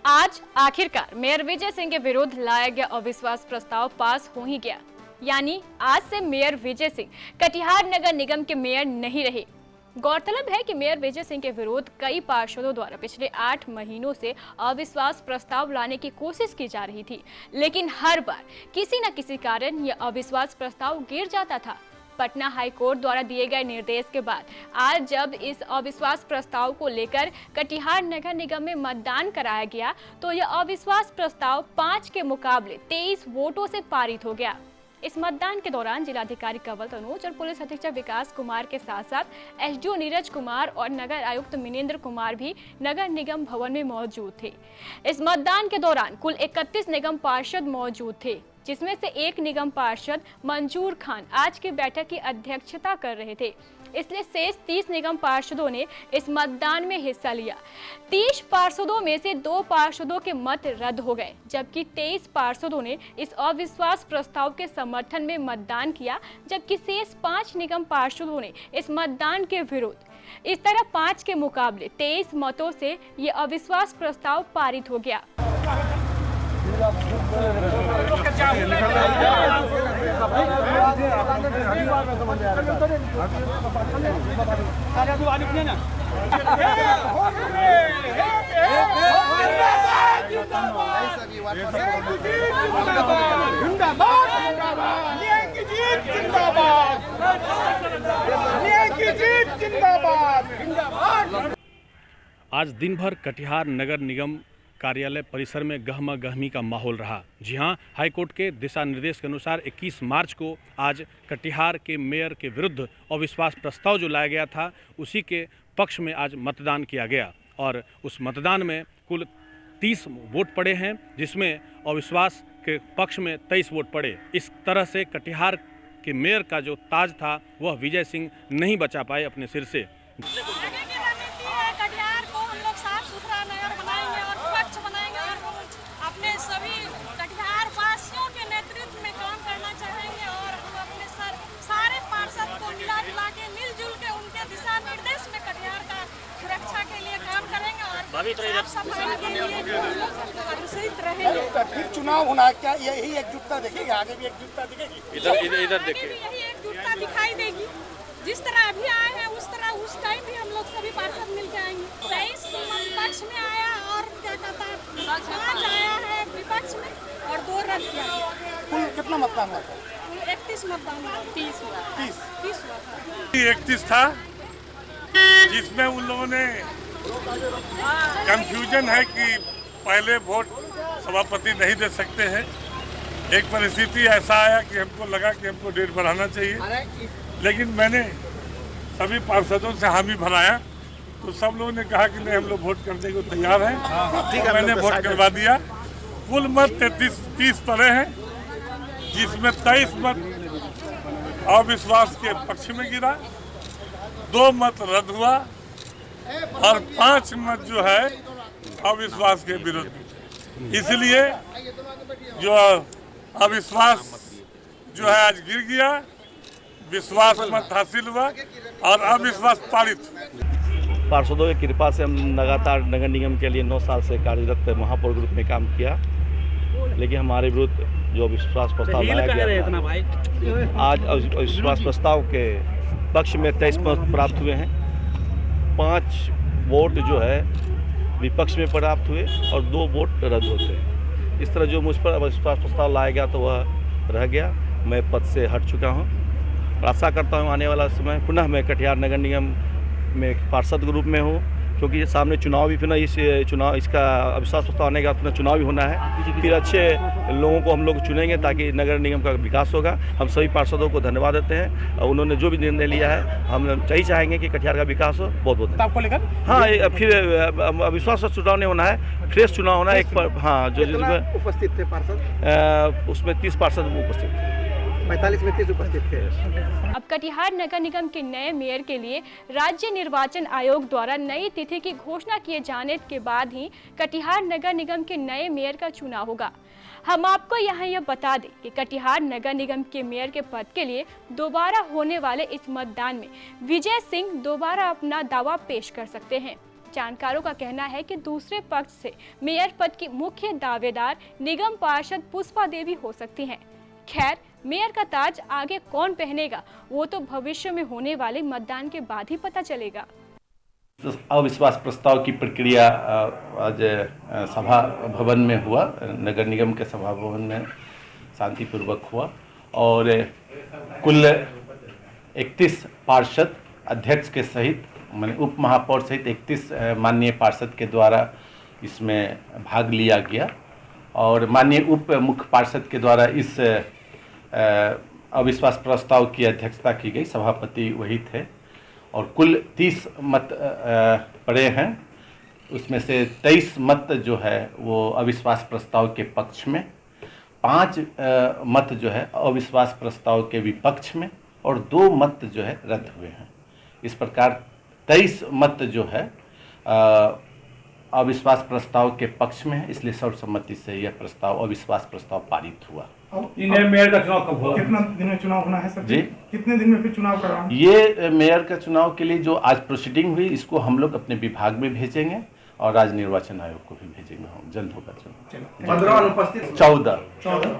आज आखिरकार मेयर विजय सिंह के विरुद्ध लाया गया अविश्वास प्रस्ताव पास हो ही गया। यानी आज से मेयर विजय सिंह कटिहार नगर निगम के मेयर नहीं रहे। गौरतलब है कि मेयर विजय सिंह के विरुद्ध कई पार्षदों द्वारा पिछले 8 महीनों से अविश्वास प्रस्ताव लाने की कोशिश की जा रही थी, लेकिन हर बार किसी न किसी कारण यह अविश्वास प्रस्ताव गिर जाता था। पटना हाई कोर्ट द्वारा दिए गए निर्देश के बाद आज जब इस अविश्वास प्रस्ताव को लेकर कटिहार नगर निगम में मतदान कराया गया तो यह अविश्वास प्रस्ताव 5 के मुकाबले 23 वोटों से पारित हो गया। इस मतदान के दौरान जिलाधिकारी कंवल तनूज और पुलिस अधीक्षक विकास कुमार के साथ साथ एसडीओ नीरज कुमार और नगर आयुक्त मिनेंद्र कुमार भी नगर निगम भवन में मौजूद थे। इस मतदान के दौरान कुल 31 निगम पार्षद मौजूद थे, जिसमें से एक निगम पार्षद मंजूर खान आज की बैठक की अध्यक्षता कर रहे थे। इसलिए शेष 30 निगम पार्षदों ने इस मतदान में हिस्सा लिया। 30 पार्षदों में से 2 पार्षदों के मत रद्द हो गए, जबकि 23 पार्षदों ने इस अविश्वास प्रस्ताव के समर्थन में मतदान किया, जबकि शेष 5 निगम पार्षदों ने इस मतदान के विरुद्ध। इस तरह 5 के मुकाबले 23 मतों से ये अविश्वास प्रस्ताव पारित हो गया। आज दिन भर कटिहार नगर निगम कार्यालय परिसर में गहमा गहमी का माहौल रहा। जी हां, हाईकोर्ट के दिशा निर्देश के अनुसार 21 मार्च को आज कटिहार के मेयर के विरुद्ध अविश्वास प्रस्ताव जो लाया गया था उसी के पक्ष में आज मतदान किया गया और उस मतदान में कुल 30 वोट पड़े हैं, जिसमें अविश्वास के पक्ष में 23 वोट पड़े। इस तरह से कटिहार के मेयर का जो ताज था वह विजय सिंह नहीं बचा पाए अपने सिर से। सभी कटिहार वासियों के नेतृत्व में काम करना चाहेंगे और हम अपने सारे पार्षद को मिला के मिलजुल के उनके दिशा निर्देश में कटिहार का सुरक्षा के लिए काम करेंगे और सफाई के लिए अनुशंसित रहेंगे। फिर चुनाव होना है, क्या यही एकजुटता दिखेगी? आगे भी एकजुटता दिखेगी? इधर देखिए, यही एकजुटता दिखाई देगी। जिस तरह अभी आए हैं उस तरह उस टाइम भी हम लोग सभी पार्षद मिल जाएंगे। 23 पक्ष में आया और क्या कहता है 5 आया है विपक्ष में और 2 रद्द किया गया। कुल कितना मतदान हुआ था? 31 मतदान हुआ, 30 हुआ था। 31 था, जिसमें उन लोगों ने कंफ्यूजन है कि पहले वोट सभापति नहीं दे सकते हैं। एक परिस्थिति ऐसा आया कि हमको लगा कि हमको डेट बढ़ाना चाहिए, लेकिन मैंने सभी पार्षदों से हामी भराया तो सब लोगों ने कहा कि नहीं, हम लोग वोट करने को तैयार हैं। मैंने वोट करवा दिया। कुल मत 30 पड़े हैं, जिसमें 23 मत अविश्वास के पक्ष में गिरा, 2 मत रद्द हुआ और 5 मत जो है अविश्वास के विरुद्ध। इसलिए जो अविश्वास जो है आज गिर गया, विश्वास मत हासिल हुआ और अविश्वास पारित। पार्षदों की कृपा से हम लगातार नगर निगम के लिए 9 साल से कार्यरत महापौर ग्रुप में काम किया, लेकिन हमारे विरुद्ध जो अविश्वास प्रस्ताव लाया गया था, आज अविश्वास प्रस्ताव के पक्ष में 23 मत प्राप्त हुए हैं। 5 वोट जो है विपक्ष में प्राप्त हुए और 2 वोट रद्द होते हैं। इस तरह जो मुझ पर अविश्वास प्रस्ताव लाया गया तो वह रह गया। मैं पद से हट चुका हूँ और आशा करता हूँ आने वाला समय पुनः मैं कटिहार नगर निगम में पार्षद ग्रुप में हूँ, क्योंकि ये सामने चुनाव भी पुनः इसका अविश्वास प्रस्ताव आने का पुनः चुनाव भी होना है। फिर अच्छे लोगों को हम लोग चुनेंगे ताकि नगर निगम का विकास होगा। हम सभी पार्षदों को धन्यवाद देते हैं और उन्होंने जो भी निर्णय लिया है हम यही चाहेंगे कि कटिहार का विकास हो। बहुत बहुत आपको लेकर हाँ, फिर अविश्वास चुनाव नहीं होना है, फ्रेश चुनाव होना है। हाँ, जो उपस्थित थे पार्षद, उसमें 30 पार्षद उपस्थित थे, 45 में 30 उपस्थित थे। अब कटिहार नगर निगम के नए मेयर के लिए राज्य निर्वाचन आयोग द्वारा नई तिथि की घोषणा किए जाने के बाद ही कटिहार नगर निगम के नए मेयर का चुनाव होगा। हम आपको यहाँ यह बता दें कि कटिहार नगर निगम के मेयर के पद के लिए दोबारा होने वाले इस मतदान में विजय सिंह दोबारा अपना दावा पेश कर सकते हैं। जानकारों का कहना है कि दूसरे पक्ष से मेयर पद की मुख्य दावेदार निगम पार्षद पुष्पा देवी हो सकती हैं। खैर, मेयर का ताज आगे कौन पहनेगा वो तो भविष्य में होने वाले मतदान के बाद ही पता चलेगा। अविश्वास प्रस्ताव की प्रक्रिया आज सभा भवन में हुआ, नगर निगम के सभा भवन में शांतिपूर्वक हुआ और कुल 31 पार्षद अध्यक्ष के सहित माने उप महापौर सहित 31 माननीय पार्षद के द्वारा इसमें भाग लिया गया और माननीय उप मुख्य पार्षद के द्वारा इस अविश्वास प्रस्ताव की अध्यक्षता की गई। सभापति वही थे और कुल 30 मत पड़े हैं। उसमें से 23 मत जो है वो अविश्वास प्रस्ताव के पक्ष में, 5 मत जो है अविश्वास प्रस्ताव के विपक्ष में और 2 मत जो है रद्द हुए हैं। इस प्रकार 23 मत जो है अविश्वास प्रस्ताव के पक्ष में है, इसलिए सर्वसम्मति से यह प्रस्ताव अविश्वास प्रस्ताव पारित हुआ। नए मेयर का चुनाव कब होगा? कितना दिन में चुनाव होना है सर जी? कितने दिन में फिर चुनाव कराना? ये मेयर का चुनाव के लिए जो आज प्रोसीडिंग हुई इसको हम लोग अपने विभाग में भेजेंगे और राज्य निर्वाचन आयोग को भी भेजेंगे। हम जल्द होगा चुनाव। 15 अनुपस्थित 14